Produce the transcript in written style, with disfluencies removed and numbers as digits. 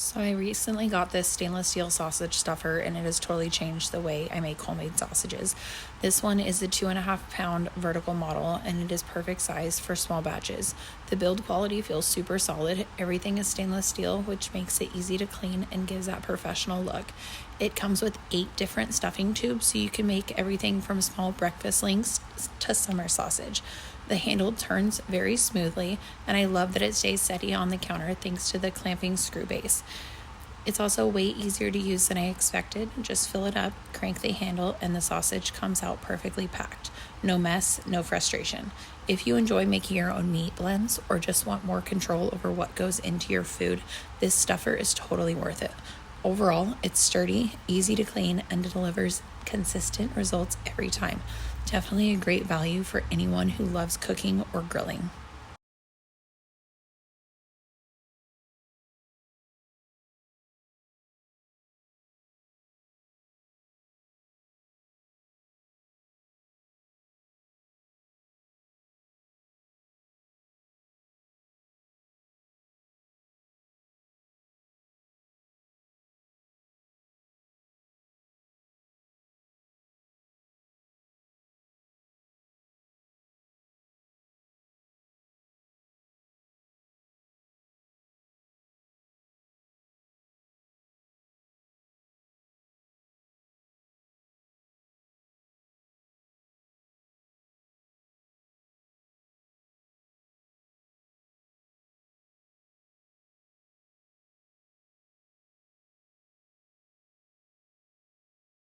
So I recently got this stainless steel sausage stuffer, and it has totally changed the way I make homemade sausages. This one is a 2.5 pound vertical model, and it is perfect size for small batches. The build quality feels super solid. Everything is stainless steel, which makes it easy to clean and gives that professional look. It comes with 8 different stuffing tubes, so you can make everything from small breakfast links to summer sausage. The handle turns very smoothly, and I love that it stays steady on the counter thanks to the clamping screw base. It's also way easier to use than I expected. Just fill it up, crank the handle, and the sausage comes out perfectly packed. No mess, no frustration. If you enjoy making your own meat blends or just want more control over what goes into your food, this stuffer is totally worth it. Overall, it's sturdy, easy to clean, and it delivers consistent results every time. Definitely a great value for anyone who loves cooking or grilling.